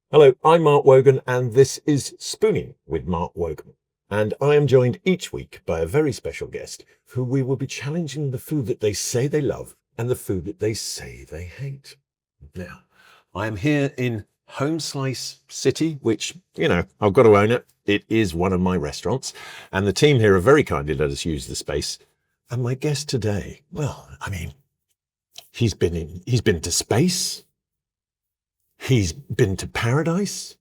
Hello, I'm Mark Wogan, and this is Spooning with Mark Wogan. And I am joined each week by a very special guest who we will be challenging the food that they say they love and the food that they say they hate. Now, I am here in HomeSlice City, which, I've got to own it. It is one of my restaurants, and the team here have very kindly let us use the space. And my guest today, he's been to space. He's been to paradise,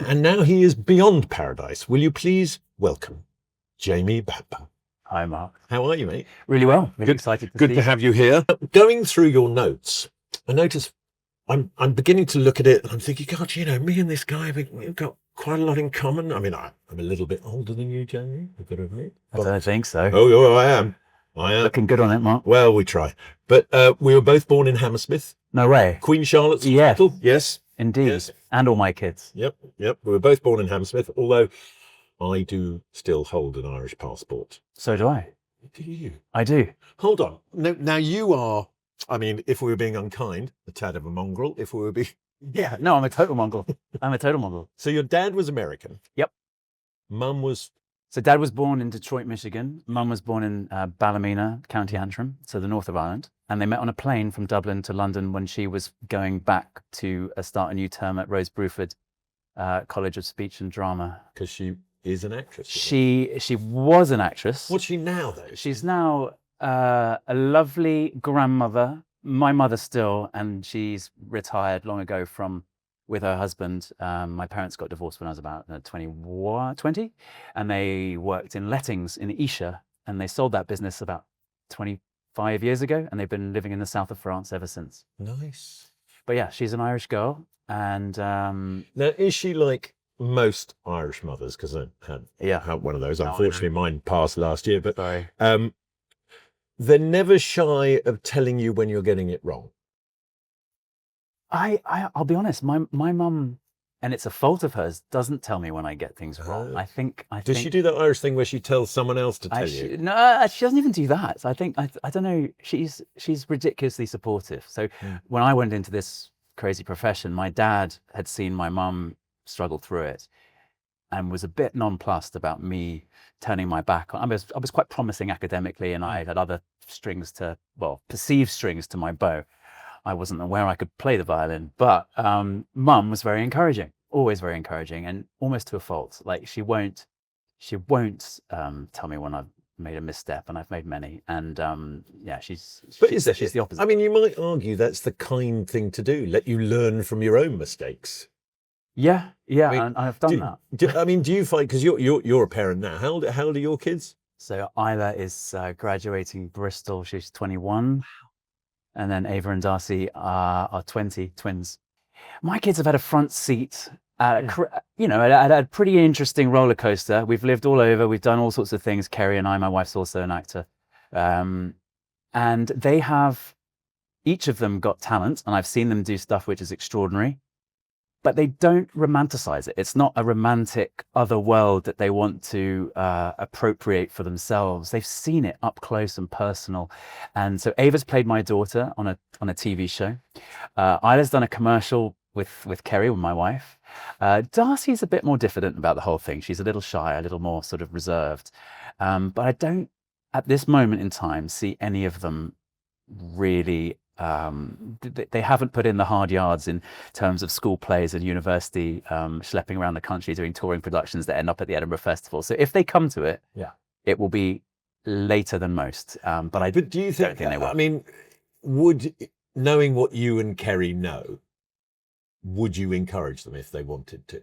and now he is beyond paradise. Will you please welcome Jamie Bamber? Hi, Mark. How are you, mate? Really well. Really Good- excited to Good see to you. have you here. Going through your notes, I notice I'm beginning to look at it, and I'm thinking, God, me and this guy, we've got quite a lot in common. I'm a little bit older than you, Jamie, I've got to admit. I don't think so. Oh, I am. Looking good on it, Mark. Well, we try. But we were both born in Hammersmith, No way. Queen Charlotte's Yes. Hospital. Yes. Indeed. Yes. And all my kids. Yep. We were both born in Hammersmith, although I do still hold an Irish passport. So do I. Do you? I do. Hold on. Now you are, if we were being unkind, a tad of a mongrel. If we were being... Yeah. No, I'm a total mongol. I'm a total mongol. So your dad was American. Yep. Mum was... So Dad was born in Detroit, Michigan. Mum was born in Ballymena, County Antrim, so the north of Ireland. And they met on a plane from Dublin to London when she was going back to start a new term at Rose Bruford College of Speech and Drama. Because she is an actress. She was an actress. What's she now, though? She's now a lovely grandmother, my mother still, and she's retired long ago with her husband. My parents got divorced when I was about 20, and they worked in lettings in Isha, and they sold that business about 25 years ago, and they've been living in the south of France ever since. Nice. But yeah, she's an Irish girl, and Now, is she like most Irish mothers? Because I had one of those. No, I know. Unfortunately, mine passed last year. But sorry. they're never shy of telling you when you're getting it wrong. I'll be honest, my mum, and it's a fault of hers, doesn't tell me when I get things wrong. Oh. I think Does she do that Irish thing where she tells someone else to tell you? No, she doesn't even do that. So I don't know. She's ridiculously supportive. So when I went into this crazy profession, my dad had seen my mum struggle through it, and was a bit nonplussed about me turning my back on. I was quite promising academically, and I had other perceived strings to my bow. I wasn't aware I could play the violin, but Mum was very encouraging, always very encouraging, and almost to a fault. Like she won't tell me when I've made a misstep, and I've made many. And she's the opposite. You might argue that's the kind thing to do. Let you learn from your own mistakes. Yeah, and I've done that. Do you find, because you're a parent now? How old are your kids? So Isla is graduating Bristol. She's 21. And then Ava and Darcy are 20, twins. My kids have had a front seat at a pretty interesting roller coaster. We've lived all over. We've done all sorts of things. Kerry and I, my wife's also an actor. And they have, each of them got talent, and I've seen them do stuff which is extraordinary. But they don't romanticize it. It's not a romantic other world that they want to appropriate for themselves. They've seen it up close and personal. And so Ava's played my daughter on a TV show. Isla's done a commercial with Kerry, with my wife. Darcy's a bit more diffident about the whole thing. She's a little shy, a little more sort of reserved. But I don't, at this moment in time, see any of them really... they haven't put in the hard yards in terms of school plays and university schlepping around the country doing touring productions that end up at the Edinburgh Festival. So if they come to it, it will be later than most. But do you think they will. Would, knowing what you and Kerry know, would you encourage them if they wanted to?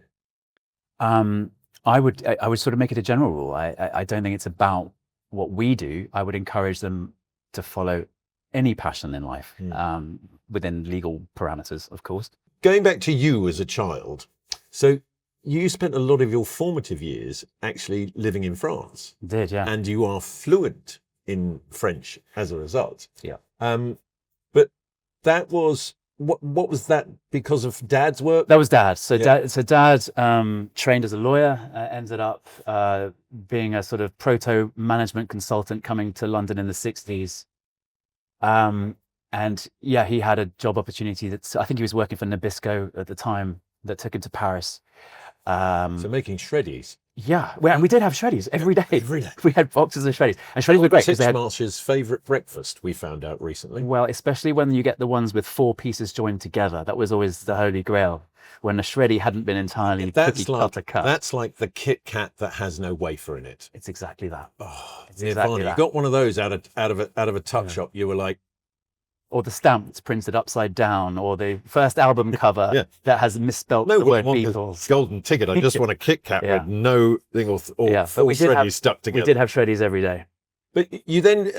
I would sort of make it a general rule. I don't think it's about what we do. I would encourage them to follow any passion in life, within legal parameters, of course. Going back to you as a child, so you spent a lot of your formative years actually living in France. Did, yeah. And you are fluent in French as a result. Yeah. But that was, what was that because of Dad's work? That was Dad. So Dad trained as a lawyer, ended up being a sort of proto-management consultant coming to London in the 60s. And yeah, he had a job opportunity I think he was working for Nabisco at the time, that took him to Paris. So making shreddies. Yeah, and we did have shreddies every day. Every day. We had boxes of shreddies, and shreddies were great because they had, Titchmarsh's favourite breakfast, we found out recently. well, especially when you get the ones with 4 pieces joined together. That was always the holy grail. When the shreddy hadn't been entirely cookie cutter cut. That's like the Kit Kat that has no wafer in it. It's exactly that. Oh, It's exactly you that. got one of those out of a tuck shop. You were like, Or the stamp that's printed upside down, or the first album cover that has misspelt the word Beatles. Golden ticket. I just want a Kit Kat with no thing or four shreddies stuck together. We did have shreddies every day. But you then,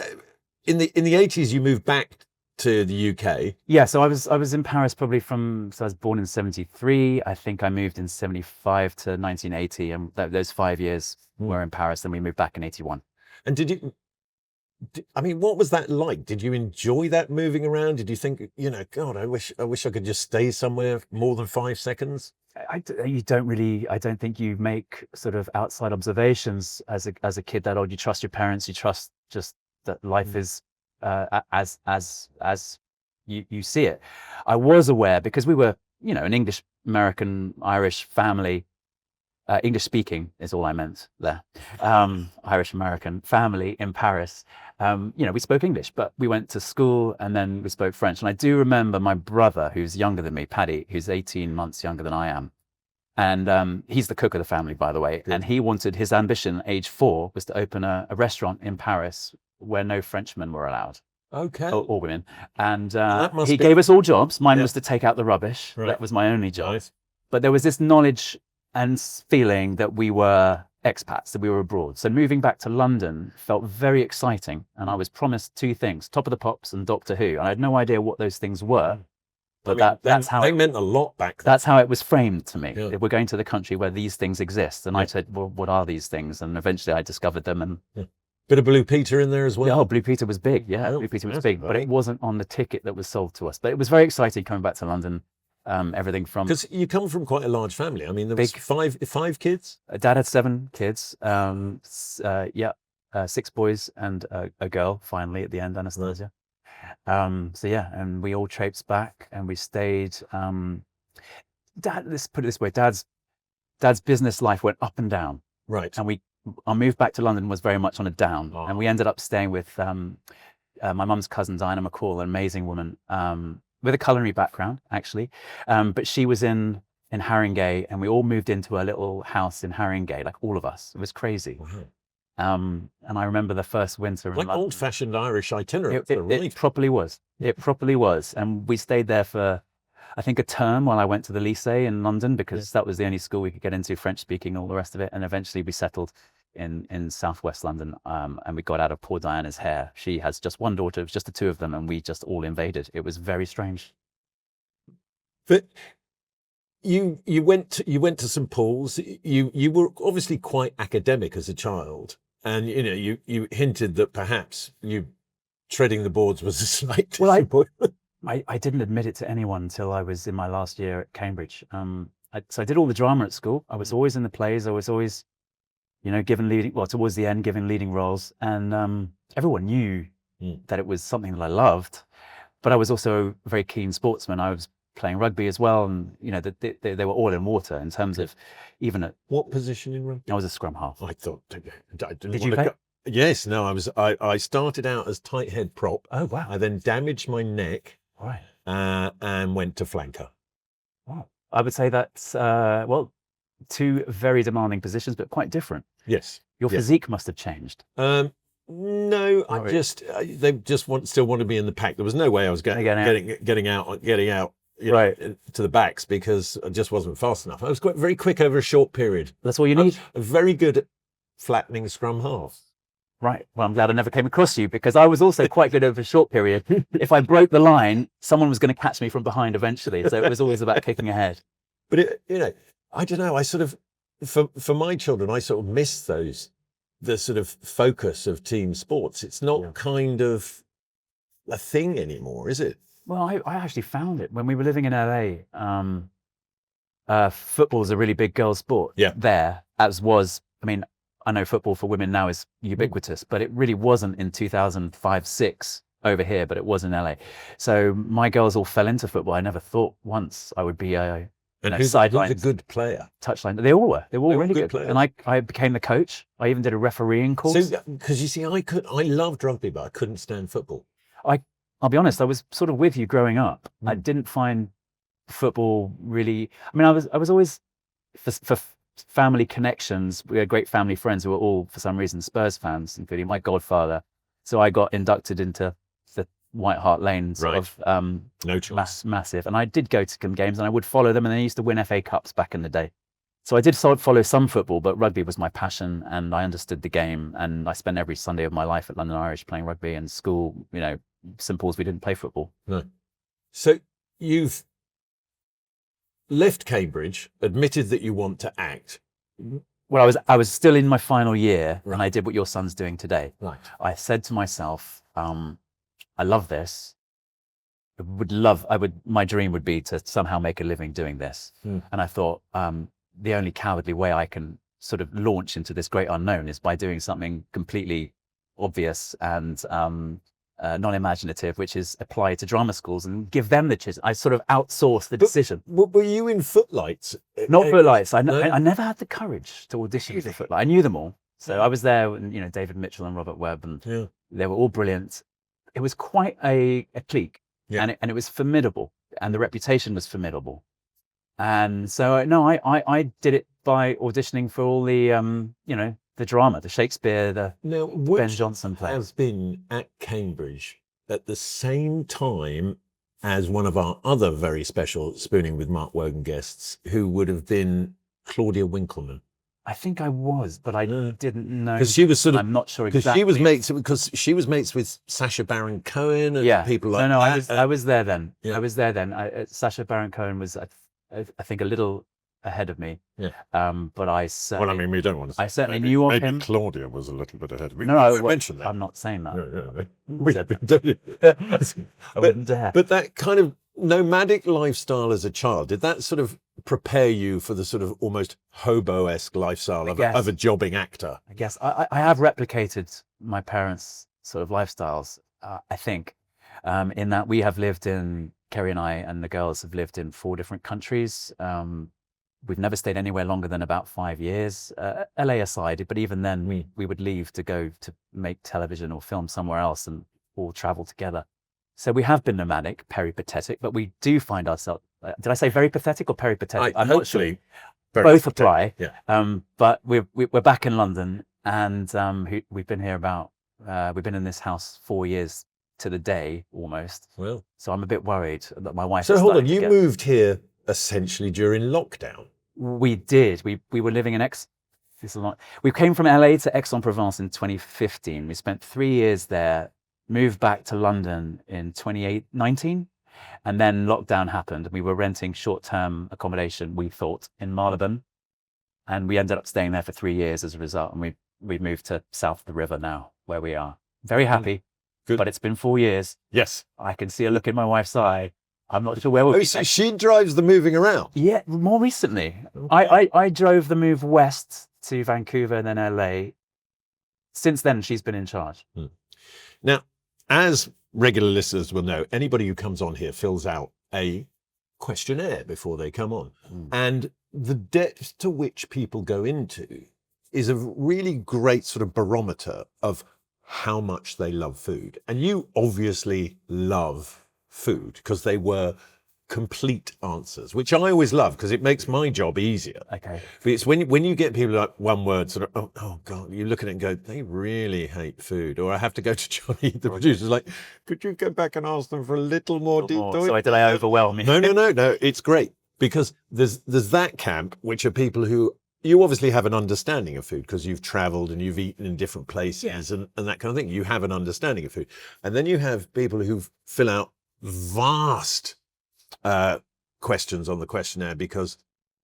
in the 80s, you moved back to the UK. Yeah, so I was in Paris probably so I was born in 73. I think I moved in 75 to 1980, and those 5 years were in Paris. Then we moved back in 81. And I mean, what was that like? Did you enjoy that moving around? Did you think, God, I wish I could just stay somewhere more than 5 seconds? I don't think you make sort of outside observations as a kid that old. You trust your parents. You trust just that life is as you see it. I was aware because we were, an English, American, Irish family. English speaking is all I meant there. Irish American family in Paris. We spoke English, but we went to school and then we spoke French. And I do remember my brother, who's younger than me, Paddy, who's 18 months younger than I am. And he's the cook of the family, by the way. Good. And he wanted, his ambition, age 4, was to open a restaurant in Paris where no Frenchmen were allowed. Okay. Or women. And he gave us all jobs. Mine was to take out the rubbish. Right. That was my only job. Nice. But there was this knowledge and feeling that we were expats, that we were abroad. So moving back to London felt very exciting. And I was promised 2 things, Top of the Pops and Doctor Who. And I had no idea what those things were. But that's how they meant a lot back then. That's how it was framed to me. Yeah. We're going to the country where these things exist. And I said, well, what are these things? And eventually I discovered them. And bit of Blue Peter in there as well. Yeah, Blue Peter was big. Yeah, Blue Peter was big. But it wasn't on the ticket that was sold to us. But it was very exciting coming back to London. Everything from, because you come from quite a large family. I mean, there was five kids. Dad had 7 kids. 6 boys and a girl. Finally, at the end, Anastasia. And we all traipsed back and we stayed. Let's put it this way: Dad's business life went up and down. Right. And our move back to London was very much on a down. Oh. And we ended up staying with my mum's cousin Diana McCall, an amazing woman. With a culinary background, actually, but she was in Haringey, and we all moved into a little house in Haringey, like all of us. It was crazy. Wow. And I remember the first winter. Like old-fashioned Irish itinerary. It properly was. It properly was. And we stayed there for, I think, a term while I went to the lycée in London, because that was the only school we could get into, French-speaking, and all the rest of it. And eventually we settled in southwest London, and we got out of poor Diana's hair. She has just one daughter. It was just the 2 of them, and we just all invaded. It was very strange. But you went to St Paul's. You were obviously quite academic as a child, and you hinted that perhaps you treading the boards was a slight disappointment. I didn't admit it to anyone until I was in my last year at Cambridge. So I did all the drama at school. I was always in the plays. I was always towards the end, given leading roles. And everyone knew that it was something that I loved. But I was also a very keen sportsman. I was playing rugby as well. And, they were all in water in terms of even at... What position in rugby? I was a scrum half. I thought... Did you play? Yes, no, I started out as tight head prop. Oh, wow. I then damaged my neck. Right. And went to flanker. Wow. I would say that's, 2 very demanding positions, but quite different. Yes. Your physique must have changed. No, they just still wanted me in the pack. There was no way I was getting out to the backs, because I just wasn't fast enough. I was very quick over a short period. That's all you need. Very good at flattening scrum half. Right. Well, I'm glad I never came across you, because I was also quite good over a short period. If I broke the line, someone was going to catch me from behind eventually. So it was always about kicking ahead. But I don't know. I sort of, for my children, I sort of miss the sort of focus of team sports. It's not kind of a thing anymore, is it? Well, I actually found it when we were living in LA. Football is a really big girls' sport there, as was. I mean, I know football for women now is ubiquitous, but it really wasn't in 2005-06 over here, but it was in LA. So my girls all fell into football. I never thought once I would be a And know, who's a sidelines, good player? touchline. They all were. They were all really good. players. And I became the coach. I even did a refereeing course. So, because you see, I loved rugby, but I couldn't stand football. I'll be honest, I was sort of with you growing up. I didn't find football really. I mean, I was always for family connections. We had great family friends who were all, for some reason, Spurs fans, including my godfather. So I got inducted into the White Hart Lane sort of No choice. massive. And I did go to some games, and I would follow them. And they used to win FA Cups back in the day. So I did follow some football, but rugby was my passion, and I understood the game. And I spent every Sunday of my life at London Irish playing rugby. And school, you know, St Paul's, we didn't play football. No. So you've left Cambridge, admitted that you want to act. Well, I was still in my final year, and I did what your son's doing today. Right. I said to myself, I love this. My dream would be to somehow make a living doing this. And I thought, the only cowardly way I can sort of launch into this great unknown is by doing something completely obvious and non-imaginative, which is apply to drama schools and give them the chance. I sort of outsourced the decision. Were you in Footlights? Not Footlights. I No? never had the courage to audition for Footlights. I knew them all. So I was there, and, you know, David Mitchell and Robert Webb, and they were all brilliant. It was quite a clique, and it was formidable, and the reputation was formidable. And so, no, I did it by auditioning for all the, you know, the drama, the Shakespeare, the Ben Jonson plays. Has been at Cambridge at the same time as one of our other very special Spooning with Mark Wogan guests, who would have been Claudia Winkleman. I think I was, but I didn't know. Because she was I'm not sure exactly. Because she was mates with Sacha Baron Cohen and people like that. I was there then. I was there then. Sacha Baron Cohen was, I think, a little ahead of me. But I certainly... Well, I mean, we don't want to... I certainly knew of him. Claudia was a little bit ahead of me. No, mentioned that. I'm not saying that. I wouldn't dare. But that kind of nomadic lifestyle as a child, did that sort of prepare you for the sort of almost hobo-esque lifestyle of a jobbing actor? I guess I have replicated my parents' sort of lifestyles, I think, in that we have lived in, Kerry and I and the girls have lived in 4 different countries. We've never stayed anywhere longer than about 5 years, LA aside, but even then we would leave to go to make television or film somewhere else and all travel together. So we have been nomadic, peripatetic, but we do find ourselves, did I say very pathetic or peripatetic? I'm not sure. Both apply. But we're back in London, and we've been here we've been in this house 4 years to the day almost. Well, so I'm a bit worried that my wife... So hold on, you moved here essentially during lockdown? We did. We were living in we came from LA to Aix-en-Provence in 2015. We spent 3 years there, moved back to London in 2019, and then lockdown happened, and we were renting short-term accommodation, we thought, in Marylebone, and we ended up staying there for 3 years as a result, and we moved to south of the river now, where we are. Very happy. Good. But it's been 4 years. Yes. I can see a look in my wife's eye. I'm not sure where we'll be. So she drives the moving around? Yeah, more recently. Okay. I drove the move west to Vancouver and then LA. Since then, she's been in charge. Now, as regular listeners will know, anybody who comes on here fills out a questionnaire before they come on. And the depth to which people go into is a really great sort of barometer of how much they love food. And you obviously love food because they were complete answers, which I always love because it makes my job easier. Okay. But it's when you get people like one word sort of, oh God, you look at it and go, they really hate food. Or I have to go to Johnny, the producer's like, could you go back and ask them for a little more detail? Sorry, did I overwhelm you? No, it's great because there's that camp, which are people who, you obviously have an understanding of food because you've traveled and you've eaten in different places and that kind of thing. You have an understanding of food. And then you have people who fill out vast questions on the questionnaire because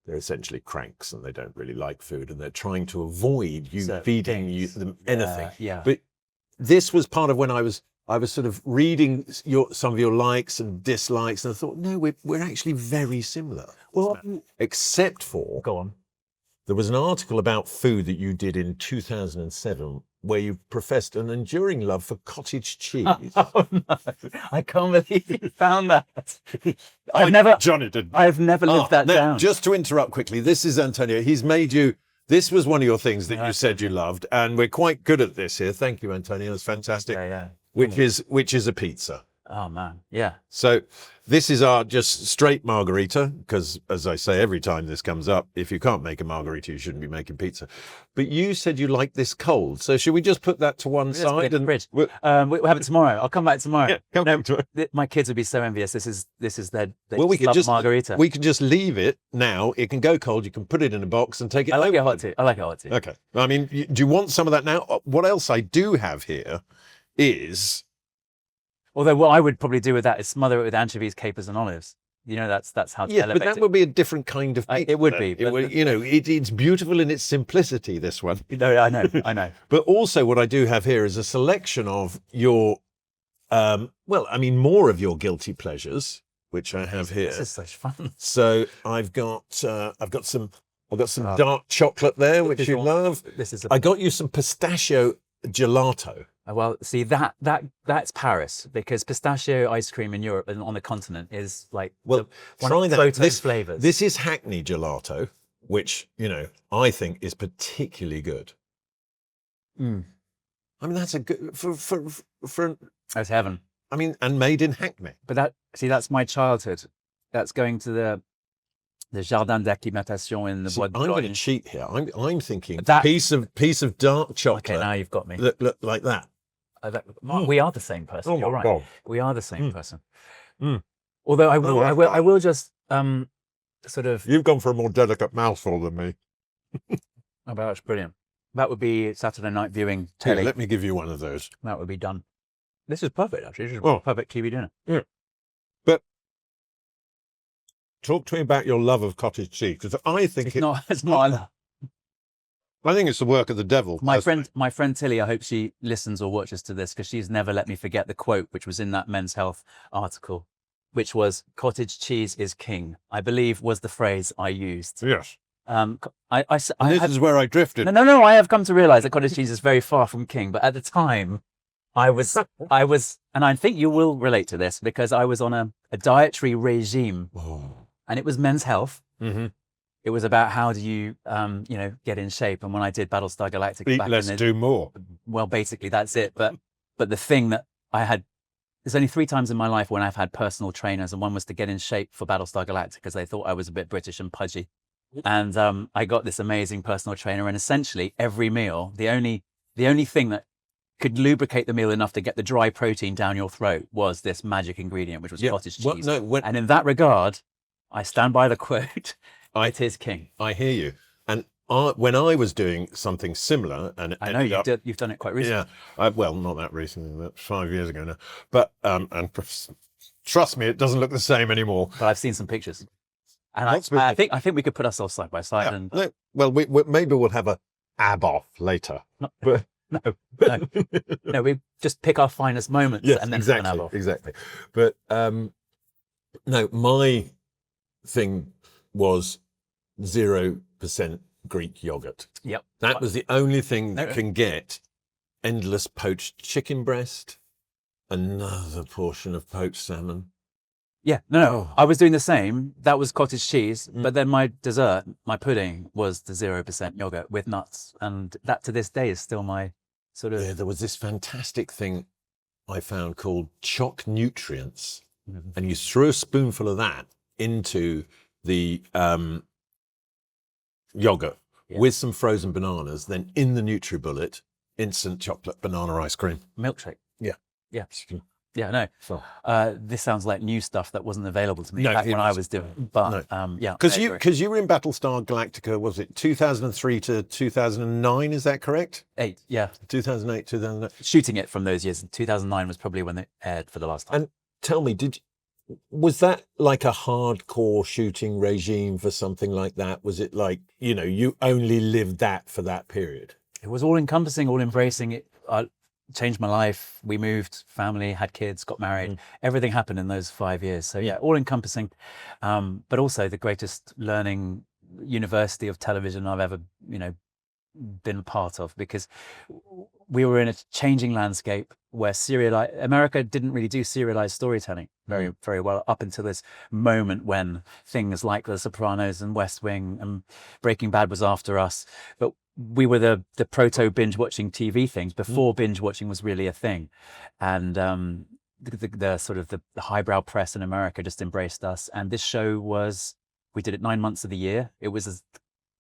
they're essentially cranks and they don't really like food and they're trying to avoid you feeding them anything. But this was part of when I was sort of reading some of your likes and dislikes, and I thought, no, we're actually very similar. Well, except for... Go on. There was an article about food that you did in 2007 where you professed an enduring love for cottage cheese. Oh no! I can't believe you found that. I've never lived that now, down. Just to interrupt quickly, this is Antonio. He's made you. This was one of your things that you said you loved, and we're quite good at this here. Thank you, Antonio. It's fantastic. Yeah. Which is a pizza. Oh man, yeah. So this is our just straight margherita, because as I say every time this comes up, if you can't make a margherita, you shouldn't be making pizza. But you said you like this cold, so should we just put that to one side and fridge? We'll have it tomorrow. I'll come back tomorrow. Yeah, come back tomorrow. My kids would be so envious. This is their we can just margherita. We can just leave it now. It can go cold. You can put it in a box and take it. I like it hot too. Okay. I mean, do you want some of that now? What else I do have here is. Although what I would probably do with that is smother it with anchovies, capers, and olives. You know, that's how to elevate but that would be a different kind of pizza. It would be. It's beautiful in its simplicity, this one. No, I know. But also what I do have here is a selection of your, more of your guilty pleasures, which I have here. This is such fun. So I've got some dark chocolate there, which you love. I got you some pistachio gelato. Well, see that's Paris, because pistachio ice cream in Europe and on the continent is like one of the flavors. This is Hackney gelato, which I think is particularly good. I mean, that's a good for that's heaven. I mean, and made in Hackney. But that's my childhood. That's going to the Jardin d'Acclimatation in the Bois de I'm Boulogne. going to cheat here. I'm thinking piece of dark chocolate. Okay, now you've got me. Look like that. We are the same person. Oh You're my right. God. We are the same person. Although I will just sort of. You've gone for a more delicate mouthful than me. Oh, that's brilliant. That would be Saturday night viewing telly. Here, let me give you one of those. That would be done. This is perfect, actually. This is a perfect TV dinner. Yeah. But talk to me about your love of cottage cheese, because I think it's not. I think it's the work of the devil. My friend Tilly, I hope she listens or watches to this, because she's never let me forget the quote, which was in that Men's Health article, which was "Cottage cheese is king," I believe was the phrase I used. Yes. This is where I drifted. No. I have come to realise that cottage cheese is very far from king, but at the time, I was, and I think you will relate to this, because I was on a dietary regime, and it was Men's Health. Mm-hmm. It was about how do you, get in shape. And when I did Battlestar Galactica, Eat less, do more. Well, basically that's it. But the thing that I had, there's only 3 times in my life when I've had personal trainers, and one was to get in shape for Battlestar Galactica because they thought I was a bit British and pudgy. And I got this amazing personal trainer, and essentially every meal, the only thing that could lubricate the meal enough to get the dry protein down your throat was this magic ingredient, which was cottage cheese. And in that regard, I stand by the quote. It is king. I hear you. And when I was doing something similar, and I know you've done it quite recently. Yeah, well, not that recently, that's 5 years ago now. But and trust me, it doesn't look the same anymore. But I've seen some pictures, and I think we could put ourselves side by side. Yeah, and well, maybe we'll have a ab off later. No, we just pick our finest moments and then exactly. But no, my thing was 0% Greek yogurt. Yep. That was the only thing that can get endless poached chicken breast, another portion of poached salmon. Yeah, no, I was doing the same. That was cottage cheese, but then my dessert, my pudding, was the 0% yogurt with nuts, and that to this day is still my sort of. Yeah, there was this fantastic thing I found called choc nutrients, and you threw a spoonful of that into the yogurt with some frozen bananas, then in the NutriBullet, instant chocolate banana ice cream. Milkshake. Yeah, no. So. This sounds like new stuff that wasn't available to me back when I was doing. But because you were in Battlestar Galactica, was it 2003 to 2009? Is that correct? 8, yeah. 2008, 2009. Shooting it from those years. 2009 was probably when it aired for the last time. And tell me, was that like a hardcore shooting regime for something like that? Was it like, you only lived that for that period? It was all encompassing, all embracing. It changed my life. We moved, family, had kids, got married. Everything happened in those 5 years. So yeah, all encompassing. But also the greatest learning university of television I've ever, been a part of, because we were in a changing landscape where America didn't really do serialized storytelling very well up until this moment when things like The Sopranos and West Wing and Breaking Bad was after us. But we were the proto binge watching TV things before binge watching was really a thing. And the sort of the highbrow press in America just embraced us. And this show we did it 9 months of the year. It was as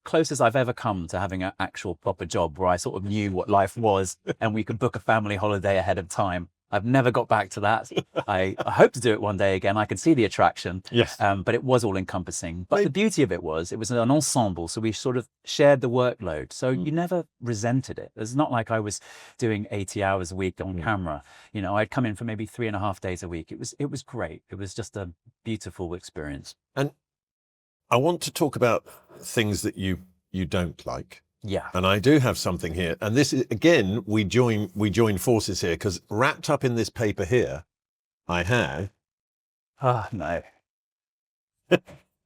close as I've ever come to having an actual proper job where I sort of knew what life was and we could book a family holiday ahead of time. I've never got back to that. I hope to do it one day again. I can see the attraction. Yes. But it was all encompassing. But the beauty of it was an ensemble. So we sort of shared the workload. So you never resented it. It's not like I was doing 80 hours a week on camera. You know, I'd come in for maybe 3.5 days a week. It was great. It was just a beautiful experience. And I want to talk about things that you don't like. Yeah. And I do have something here. And this is, again, we join forces here, because wrapped up in this paper here, I have... Oh, no.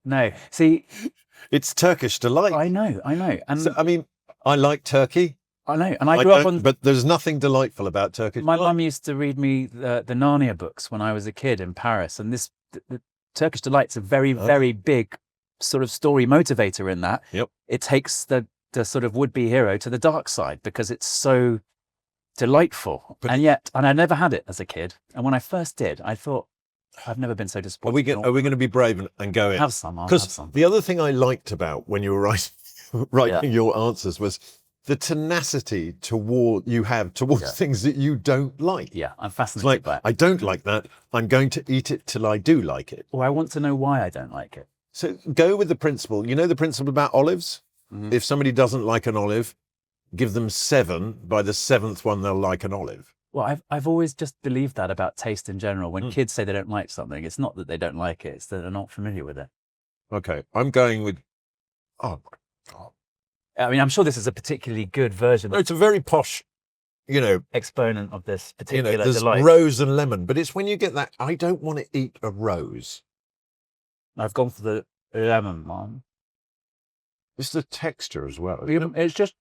No. See... It's Turkish delight. I know. And so, I mean, I like turkey. I know. And I grew up on... But there's nothing delightful about Turkish My delight. mum used to read me the Narnia books when I was a kid in Paris. And the Turkish delight's a very, very big sort of story motivator in that. Yep. It takes the sort of would-be hero to the dark side because it's so delightful. And I never had it as a kid. And when I first did, I thought, I've never been so disappointed. Are we going to be brave and go in? Have some. I'll have Because some. the other thing I liked about when you were writing your answers was the tenacity you have towards things that you don't like. Yeah, I'm It's fascinated like, by it. I don't like that. I'm going to eat it till I do like it. Or I want to know why I don't like it. So go with the principle. You know the principle about olives? Mm-hmm. If somebody doesn't like an olive, give them 7. By the 7th one, they'll like an olive. Well, I've always just believed that about taste in general. When kids say they don't like something, it's not that they don't like it, it's that they're not familiar with it. Okay, I'm going with... Oh, my God. I mean, I'm sure this is a particularly good version, No, it's a very posh, exponent of this particular there's delight. rose and lemon, but it's when you get that, I don't want to eat a rose. I've gone for the lemon one. It's the texture as well. isn't it? It's just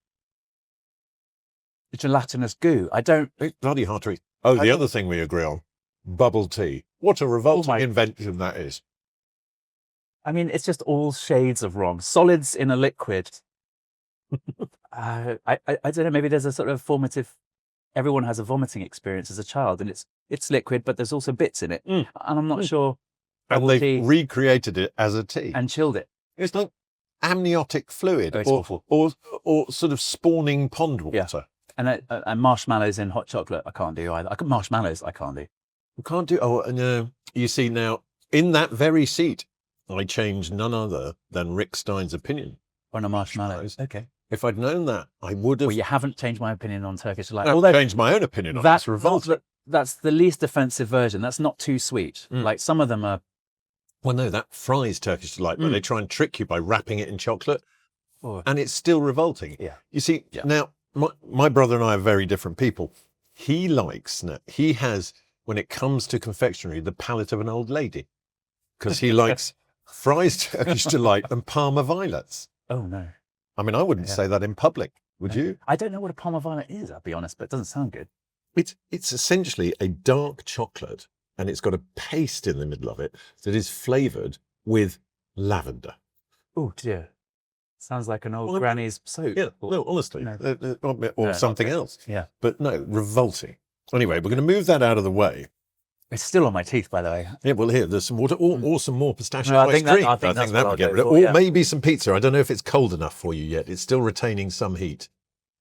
gelatinous goo. It's bloody hard to eat. Oh, the other thing we agree on, bubble tea. What a revolting invention that is. I mean, it's just all shades of wrong. Solids in a liquid. I don't know, maybe there's a sort of formative, everyone has a vomiting experience as a child, and it's liquid, but there's also bits in it. And I'm not sure. And they've recreated it as a tea. And chilled it. It's like amniotic fluid Oh, it's awful. or sort of spawning pond water. Yeah. And marshmallows in hot chocolate, I can't do either. Marshmallows, I can't do. You can't do... Oh, no. You see, now, in that very seat, I changed none other than Rick Stein's opinion. On a marshmallows. Okay. If I'd known that, I would have... Well, you haven't changed my opinion on Turkish delight. I've changed my own opinion on it. It's revolting. That's the least offensive version. That's not too sweet. Like some of them are... Well, no, that fries Turkish delight, but they try and trick you by wrapping it in chocolate, Oh. and it's still revolting. Yeah. You see, now, my brother and I are very different people. He has, when it comes to confectionery, the palate of an old lady, because he likes fries Turkish delight and Parma violets. Oh, no. I mean, I wouldn't say that in public, would you? I don't know what a Parma violet is, I'll be honest, but it doesn't sound good. It's essentially a dark chocolate, and it's got a paste in the middle of it that is flavoured with lavender. Oh, dear. Sounds like an old granny's soap. Yeah, no, honestly. No. Or something else. Yeah. But no, revolting. Anyway, we're going to move that out of the way. It's still on my teeth, by the way. Yeah, well, here, there's some water, or some more pistachio No, I ice think cream. that- I think that's that what would get I'll rid of go it. for, Or yeah. maybe some pizza. I don't know if it's cold enough for you yet. It's still retaining some heat.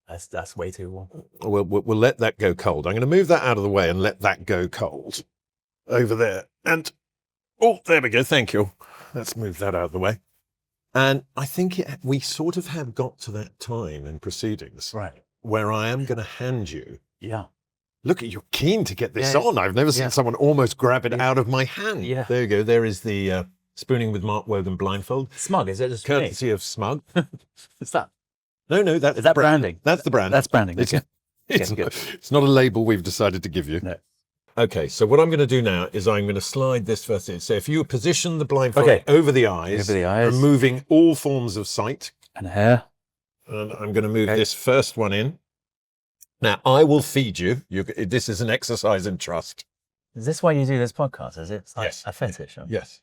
That's way too warm. We'll let that go cold. I'm going to move that out of the way and let that go cold over there. And, oh, there we go. Thank you. Let's move that out of the way. And I think we sort of have got to that time in proceedings Right. where I am going to hand you. Yeah. Look, you're keen to get this Yeah. on. I've never seen someone almost grab it out of my hand. Yeah. There you go. There is the Spooning with Mark Wogan blindfold. Smug, is it? Just for me? Courtesy of Smug. What's that? No, that's Is that branding? That's the brand. That's branding. It's, Okay. it's, Yeah, not, it's not a label we've decided to give you. No. Okay, so what I'm going to do now is I'm going to slide this first in. So if you position the blindfold Okay. over the eyes, Over the eyes. removing all forms of sight, And hair. and I'm going to move this first one in. Now, I will feed you. This is an exercise in trust. Is this why you do this podcast? Is it like Yes. a fetish? Or? Yes.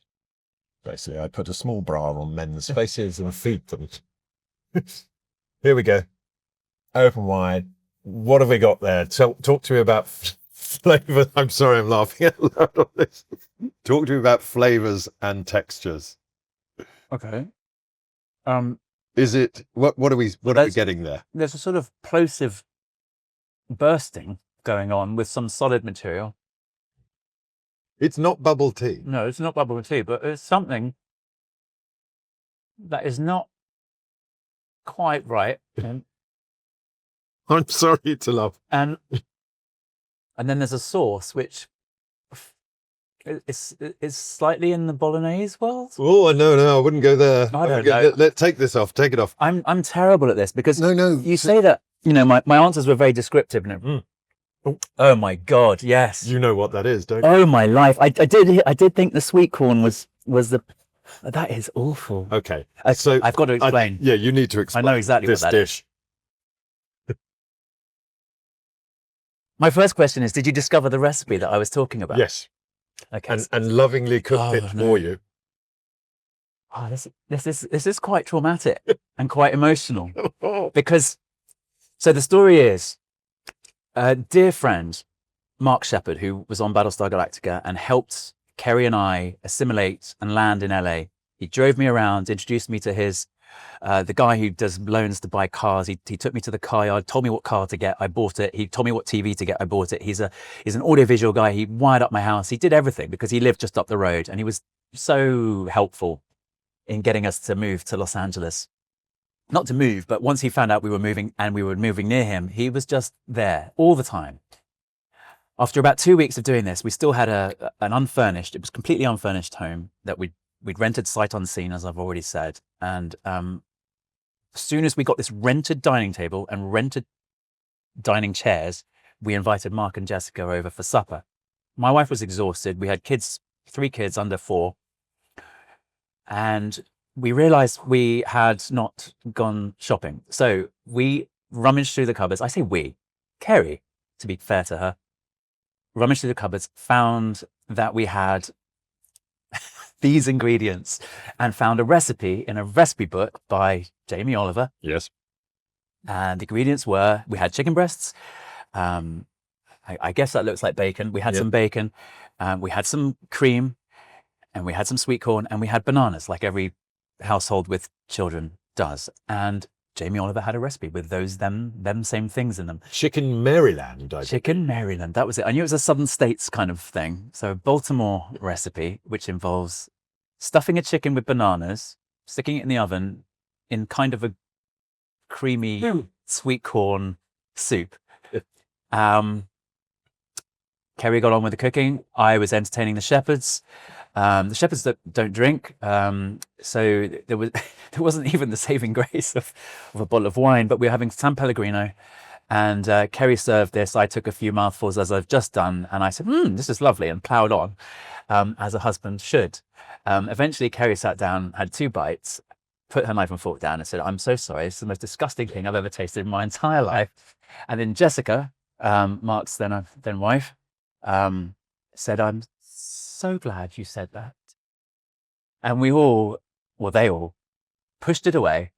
Basically, I put a small bra on men's faces and feed them. Here we go. Open wide. What have we got there? Talk to me about flavor. I'm sorry, I'm laughing out loud on this. Talk to me about flavors and textures. Okay. Is it what are we getting there? There's a sort of plosive bursting going on with some solid material. It's not bubble tea. No, it's not bubble tea, but it's something that is not quite right. I'm sorry to laugh. And then there's a sauce which is slightly in the bolognese world. Oh no, I wouldn't go there. I don't know. Let's take this off. Take it off. I'm terrible at this because No. you say that, my answers were very descriptive. Oh my God, yes. You know what that is, don't you? Oh my life. I did think the sweet corn was the, that is awful. Okay. So I've got to explain. You need to explain. I know exactly this what that dish. My first question is, did you discover the recipe that I was talking about? Yes. Okay. And lovingly cooked it for you. Oh, this is quite traumatic and quite emotional because, so the story is, a dear friend, Mark Shepherd, who was on Battlestar Galactica and helped Kerry and I assimilate and land in LA. He drove me around, introduced me to his, the guy who does loans to buy cars. He took me to the car yard, told me what car to get, I bought it. He told me what TV to get, I bought it. He's an audiovisual guy. He wired up my house. He did everything because he lived just up the road, and he was so helpful in getting us to move to Los Angeles. Not to move, but once he found out we were moving and we were moving near him, he was just there all the time. After about 2 weeks of doing this, we still had an unfurnished, it was completely unfurnished home that we'd rented sight unseen, as I've already said. And as soon as we got this rented dining table and rented dining chairs, we invited Mark and Jessica over for supper. My wife was exhausted. We had kids, 3 kids under 4. And we realized we had not gone shopping. So we rummaged through the cupboards. I say we, Kerry, to be fair to her, rummaged through the cupboards, found that we had these ingredients and found a recipe in a recipe book by Jamie Oliver. Yes. And the ingredients were, we had chicken breasts. I guess that looks like bacon. We had some bacon. We had some cream, and we had some sweet corn, and we had bananas, like every household with children does. And Jamie Oliver had a recipe with them same things in them. Chicken Maryland. Chicken Maryland, that was it. I knew it was a Southern States kind of thing. So a Baltimore recipe, which involves stuffing a chicken with bananas, sticking it in the oven in kind of a creamy sweet corn soup. Kerry got on with the cooking. I was entertaining the shepherds. The shepherds don't drink, so there wasn't even the saving grace of a bottle of wine, but we were having San Pellegrino, and Kerry served this. I took a few mouthfuls, as I've just done, and I said, this is lovely, and ploughed on, as a husband should. Eventually, Kerry sat down, had 2 bites, put her knife and fork down and said, I'm so sorry, it's the most disgusting thing I've ever tasted in my entire life. And then Jessica, Mark's then wife, said, I'm so glad you said that. And they all pushed it away,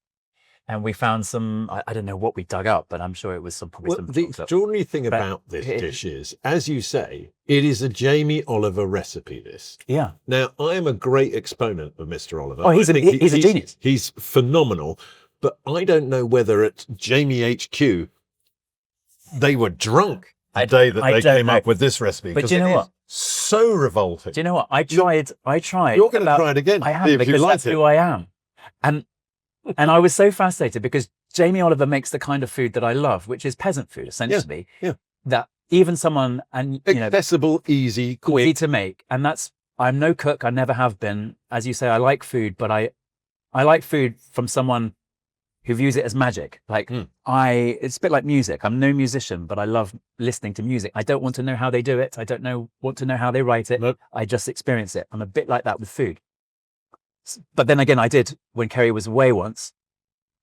and we found some, I don't know what we dug up, but I'm sure it was probably some. The extraordinary thing about this dish is, as you say, it is a Jamie Oliver recipe, this. Yeah. Now, I am a great exponent of Mr. Oliver. Oh, he's a genius. He's phenomenal, but I don't know whether at Jamie HQ they were drunk the day that they came up with this recipe. But do you know what? So revolting. Do you know what? I tried. You're going to try it again. I have, because that's who I am. And I was so fascinated because Jamie Oliver makes the kind of food that I love, which is peasant food, essentially. Yeah. That even someone, and accessible, easy, quick, easy to make. And I'm no cook. I never have been. As you say, I like food, but I like food from someone who views it as magic. Like it's a bit like music. I'm no musician, but I love listening to music. I don't want to know how they do it. I don't want to know how they write it. Nope. I just experience it. I'm a bit like that with food. But then again, I did, when Kerry was away once,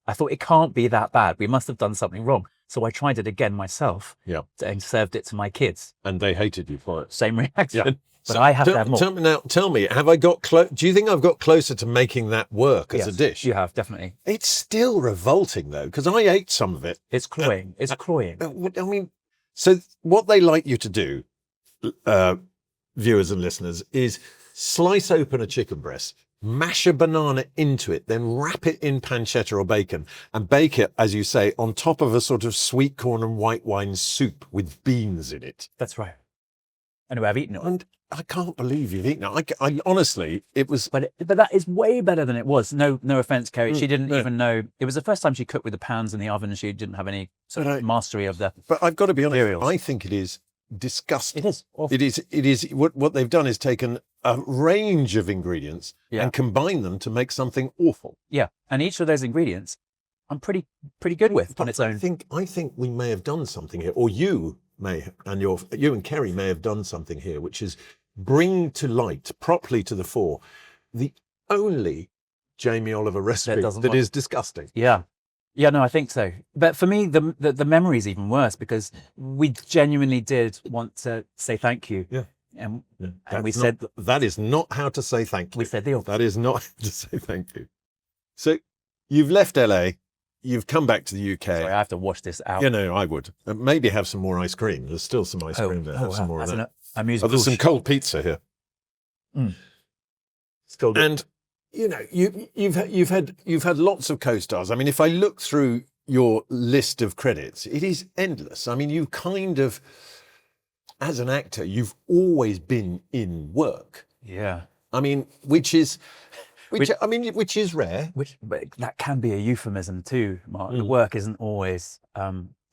I thought it can't be that bad. We must have done something wrong. So I tried it again myself and served it to my kids. And they hated you for it. Same reaction. Yeah. But So I have to have more. Tell me, have I got close? Do you think I've got closer to making that work as a dish? You have, definitely. It's still revolting though, because I ate some of it. It's cloying. It's cloying. I mean, so what they like you to do, viewers and listeners, is slice open a chicken breast, mash a banana into it, then wrap it in pancetta or bacon and bake it, as you say, on top of a sort of sweet corn and white wine soup with beans in it. That's right. Anyway, I've eaten it. And I can't believe you've eaten it. I honestly, it was... But that is way better than it was. No offense, Kerry. She didn't even know. It was the first time she cooked with the pans in the oven. She didn't have any sort of mastery of the... But I've got to be honest, materials. I think it is disgusting. It is awful. It is what they've done is taken a range of ingredients and combined them to make something awful. Yeah, and each of those ingredients I'm pretty good with on its own. I think we may have done something here, or you may, and you and Kerry may have done something here, which is bring to light, properly to the fore, the only Jamie Oliver recipe that is disgusting. Yeah. Yeah, no, I think so. But for me, the memory is even worse because we genuinely did want to say thank you. Yeah. And we said... That is not how to say thank you. We said the opposite. That is not how to say thank you. So you've left LA, you've come back to the UK. Sorry, I have to wash this out. You know, I would. Maybe have some more ice cream. There's still some ice cream there. Have some more of that. There's some cold pizza here. Still good. And you know, you've had lots of co-stars. I mean, if I look through your list of credits, it is endless. I mean, you kind of, as an actor, you've always been in work. Yeah. I mean, which is rare. But that can be a euphemism too, Mark. The work isn't always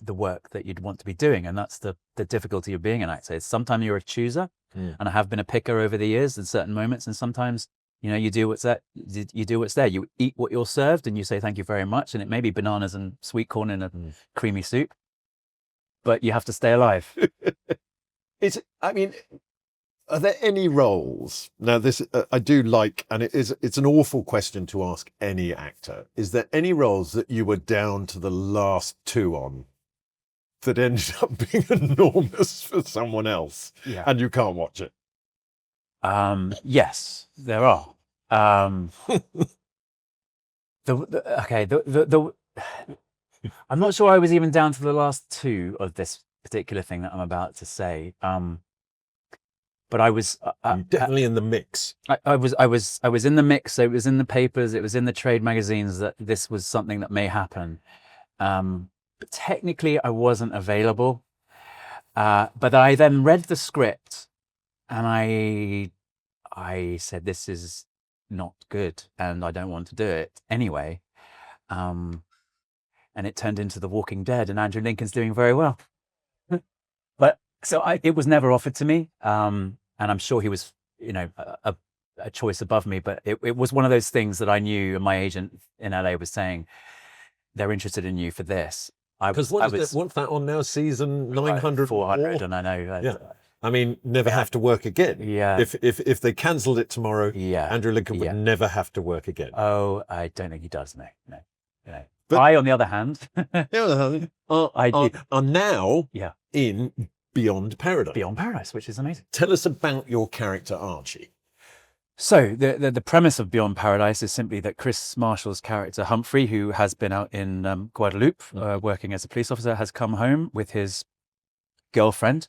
the work that you'd want to be doing, and that's the difficulty of being an actor. It's sometimes you're a chooser, and I have been a picker over the years in certain moments, and sometimes you do what's there. You do what's there. You eat what you're served, and you say thank you very much. And it may be bananas and sweet corn in a creamy soup, but you have to stay alive. Are there any roles? Now, this I do like, and it's an awful question to ask any actor. Is there any roles that you were down to the last two on that ended up being enormous for someone else, and you can't watch it? Yes, there are. I'm not sure I was even down to the last two of this particular thing that I'm about to say. But I was definitely in the mix. I was in the mix. So it was in the papers. It was in the trade magazines that this was something that may happen. But technically, I wasn't available. But I then read the script, and I said, "This is not good, and I don't want to do it anyway." And it turned into The Walking Dead, and Andrew Lincoln's doing very well. But so it was never offered to me, and I'm sure he was, a choice above me. But it was one of those things that I knew, and my agent in LA was saying, they're interested in you for this. Because what's that on now? Season 900, 400, and I know. Yeah. I mean, never have to work again. Yeah. If they cancelled it tomorrow, Andrew Lincoln would never have to work again. Oh, I don't think he does. No. But I, on the other hand, are now in Beyond Paradise. Beyond Paradise, which is amazing. Tell us about your character, Archie. So the premise of Beyond Paradise is simply that Chris Marshall's character, Humphrey, who has been out in Guadeloupe working as a police officer, has come home with his girlfriend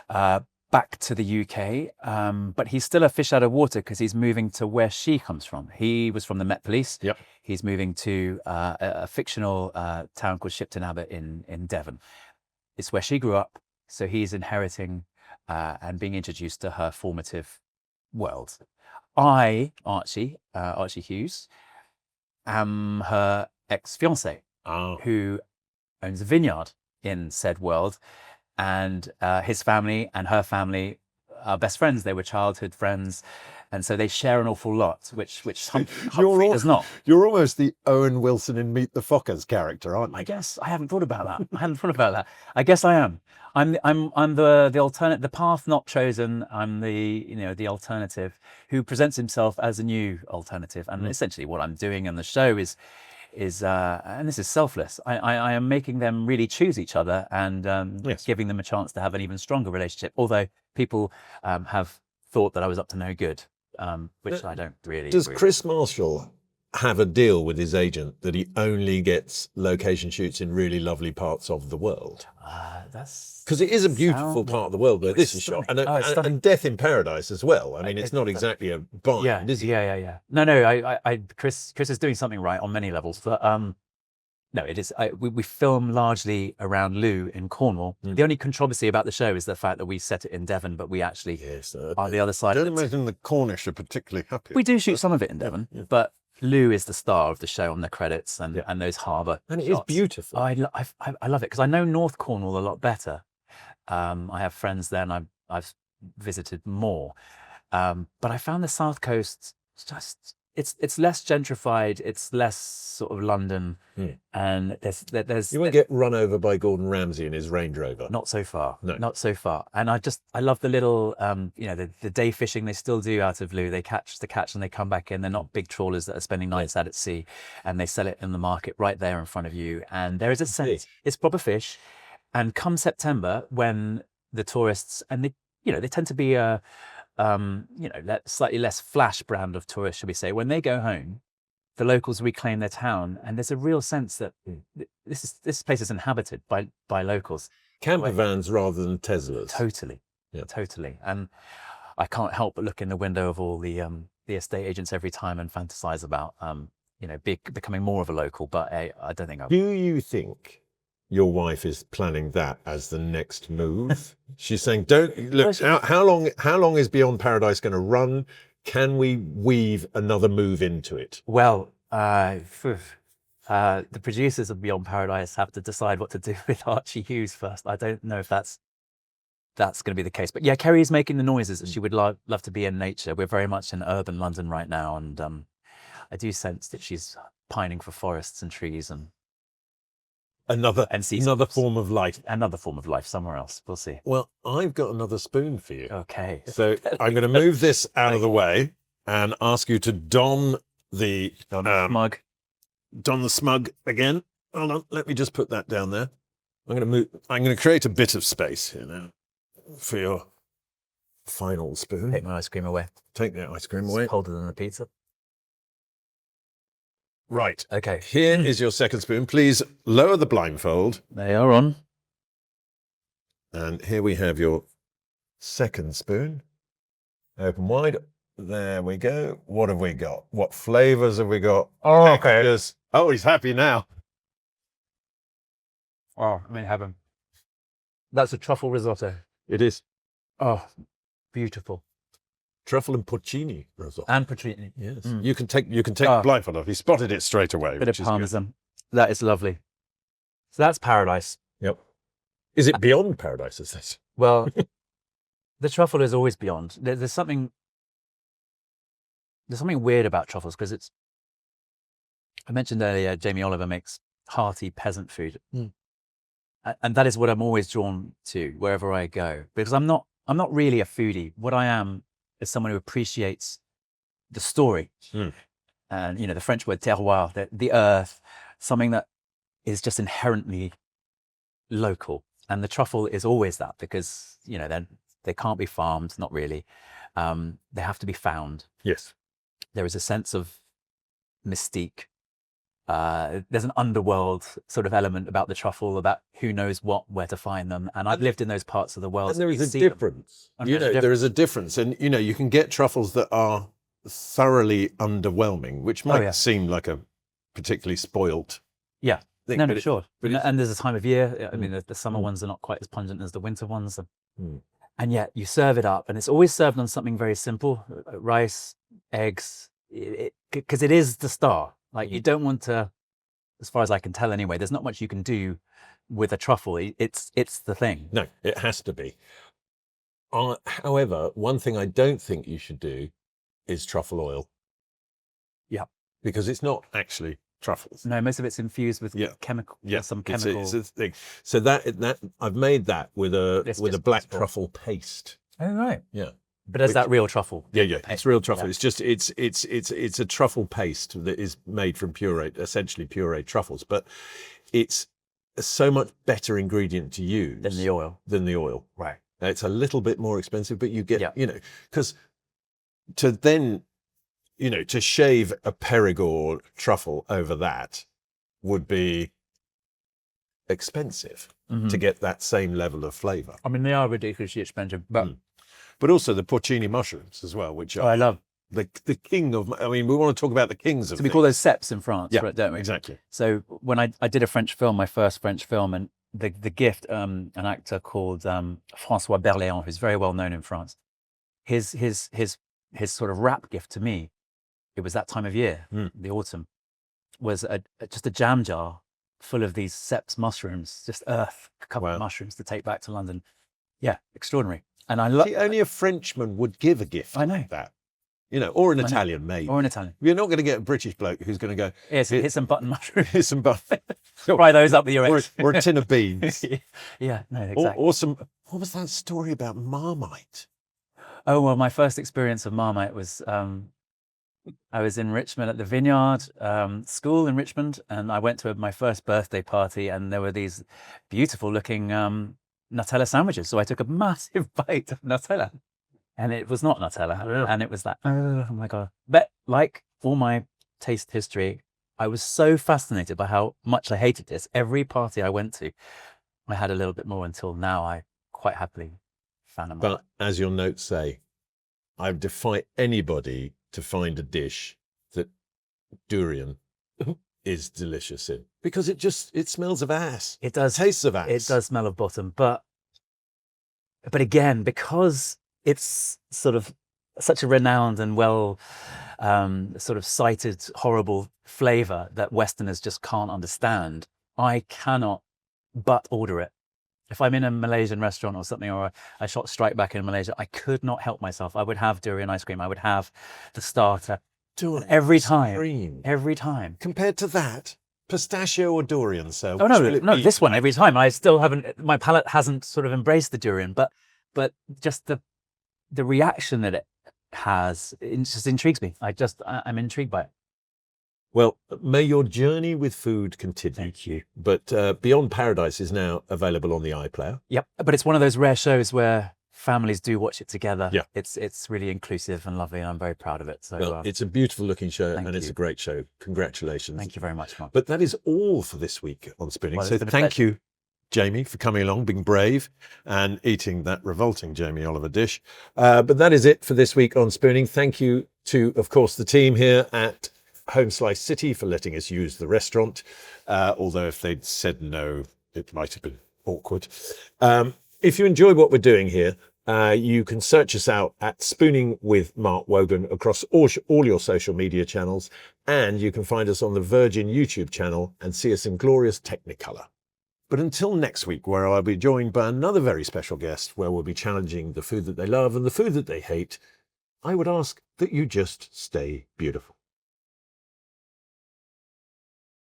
back to the UK. But he's still a fish out of water because he's moving to where she comes from. He was from the Met Police. Yep. He's moving to a fictional town called Shipton Abbot in Devon. It's where she grew up. So he's inheriting and being introduced to her formative world. I, Archie Hughes, am her ex-fiancé, who owns a vineyard in said world, and his family and her family are best friends. They were childhood friends, and so they share an awful lot, which Humphrey does not. You're almost the Owen Wilson in Meet the Fockers character, aren't you? I guess I haven't thought about that. I guess I am. I'm the alternate, the path not chosen. I'm the alternative who presents himself as a new alternative. And essentially what I'm doing in the show is is, and this is selfless. I am making them really choose each other and Yes. giving them a chance to have an even stronger relationship. Although people have thought that I was up to no good, which I don't really. Does agree with. Chris Marshall have a deal with his agent that he only gets location shoots in really lovely parts of the world? That's Because it is a beautiful sound- part of the world where this is shot, stunning. and, Oh, it's stunning. and Death in Paradise as well. I mean, it's It's not stunning. exactly a bind, Yeah, is it? yeah. No, Chris is doing something right on many levels, but no, it is. We film largely around Loo in Cornwall. The only controversy about the show is the fact that we set it in Devon, but we actually Yes. are the other I side. don't of it. imagine the Cornish are particularly happy. We do shoot some of it in Devon, but Lou is the star of the show on the credits and those harbour And it is shots. beautiful. I love it because I know North Cornwall a lot better. I have friends there and I've visited more. But I found the South Coast just it's less gentrified, it's less sort of London, and there's You won't get run over by Gordon Ramsay in his Range Rover. not so far. No. Not so far. And I love the little, the day fishing they still do out of Loo. They catch the catch and they come back in. They're not big trawlers that are spending nights out at sea, and they sell it in the market right there in front of you. And there is a sense, it's proper fish. And come September, when the tourists, and they tend to be slightly less flash brand of tourists, shall we say, when they go home, the locals reclaim their town, and there's a real sense that this place is inhabited by locals. Camper vans rather than Teslas. Totally, totally. And I can't help but look in the window of all the estate agents every time and fantasize about becoming more of a local. But I don't think I. Do you think your wife is planning that as the next move? She's saying, "Don't look. How long is Beyond Paradise going to run? Can we weave another move into it?" Well, the producers of Beyond Paradise have to decide what to do with Archie Hughes first. I don't know if that's going to be the case. But yeah, Kerry is making the noises that she would love to be in nature. We're very much in urban London right now, and I do sense that she's pining for forests and trees and Another form of life. Another form of life somewhere else. We'll see. Well, I've got another spoon for you. Okay. So I'm going to move this out of the way and ask you to don the Mug. Don the smug again. Hold on, let me just put that down there. I'm going to create a bit of space here now for your final spoon. Take my ice cream away. Take the ice cream away. It's colder than the pizza. Right. Okay. Here is your second spoon. Please lower the blindfold. They are on. And here we have your second spoon. Open wide. There we go. What have we got? What flavors have we got? Oh, okay. Textures. Oh, he's happy now. Oh, I'm in heaven. That's a truffle risotto. It is. Oh, beautiful. Truffle and porcini risotto. And Porcini. Yes. You can take the blindfold off. He spotted it straight away. Bit which of is good. parmesan. That is lovely. So that's paradise. Yep. Is it beyond paradise, is this? Well, the truffle is always beyond. There's something weird about truffles because I mentioned earlier, Jamie Oliver makes hearty peasant food. And that is what I'm always drawn to wherever I go, because I'm not really a foodie. What I am is someone who appreciates the story. And, the French word terroir, the earth, something that is just inherently local. And the truffle is always that because, they can't be farmed, not really. They have to be found. Yes. There is a sense of mystique. There's an underworld sort of element about the truffle, about who knows where to find them. And I've lived in those parts of the world. And there is You a see them. difference. And There is a difference. And, you can get truffles that are thoroughly underwhelming, which might seem like a particularly spoilt Yeah. thing. No, sure. but And there's a time of year. I mean, the summer ones are not quite as pungent as the winter ones. And yet you serve it up, and it's always served on something very simple: rice, eggs, because it is the star. Like you don't want to, as far as I can tell anyway, there's not much you can do with a truffle. It's the thing. No, it has to be. However, one thing I don't think you should do is truffle oil. Yeah. Because it's not actually truffles. No, most of it's infused with chemical. Yeah, some chemical. It's a thing. So that I've made that with a black truffle paste. Oh right. Yeah. But is that real truffle? Yeah. It's real truffle. Yeah. It's just it's a truffle paste that is made from essentially pureed truffles, but it's a so much better ingredient to use Than the oil. Right. It's a little bit more expensive, but you get, Yeah. because to then, to shave a Perigord truffle over that would be expensive to get that same level of flavour. I mean, they are ridiculously expensive, but But also the porcini mushrooms as well, which are I love. the king of. I mean, we want to talk about the kings of. So we call those ceps in France, Yeah, right, don't we? exactly. So when I did a French film, my first French film, and the gift, an actor called François Berléand, who's very well known in France, his sort of wrap gift to me, it was that time of year, the autumn, was just a jam jar full of these ceps mushrooms, just earth covered mushrooms to take back to London. Yeah, extraordinary. And I love. Only a Frenchman would give a gift like that, or an Italian maybe. Or an Italian. You're not going to get a British bloke who's going to go, here's some button mushrooms. Here's some button. Fry those up with your eggs. Or a tin of beans. Yeah, no, exactly. Or some, what was that story about Marmite? Oh, well, my first experience of Marmite was, I was in Richmond at the Vineyard School in Richmond, and I went to my first birthday party, and there were these beautiful looking Nutella sandwiches. So I took a massive bite of Nutella, and it was not Nutella, and it was like, oh my God. But like all my taste history, I was so fascinated by how much I hated this. Every party I went to, I had a little bit more, until now I quite happily found a Marmite. But as your notes say, I defy anybody to find a dish that durian is delicious in, because it smells of ass. It does. Tastes of ass. It does smell of bottom, but again, because it's sort of such a renowned and well sort of cited horrible flavor that Westerners just can't understand, I cannot but order it. If I'm in a Malaysian restaurant or something, or I shot Strike Back in Malaysia, I could not help myself. I would have durian ice cream. I would have the starter. Durian every time. cream. Every time. Compared to that, pistachio or durian, sir? Oh no, this one every time. I still haven't. My palate hasn't sort of embraced the durian, but just the reaction that it has, it just intrigues me. I'm intrigued by it. Well, may your journey with food continue. Thank you. But Beyond Paradise is now available on the iPlayer. Yep, but it's one of those rare shows where families do watch it together. Yeah. It's really inclusive and lovely, and I'm very proud of it. So Well, it's a beautiful looking show, and it's you. a great show. Congratulations. Thank you very much, Mark. But that is all for this week on Spooning. Well, So it's been a thank pleasure. you, Jamie, for coming along, being brave and eating that revolting Jamie Oliver dish. But that is it for this week on Spooning. Thank you to, of course, the team here at HomeSlice City for letting us use the restaurant. Although if they'd said no, it might have been awkward. If you enjoy what we're doing here, you can search us out at Spooning with Mark Wogan across all your social media channels, and you can find us on the Virgin YouTube channel and see us in glorious Technicolor. But until next week, where I'll be joined by another very special guest, where we'll be challenging the food that they love and the food that they hate, I would ask that you just stay beautiful.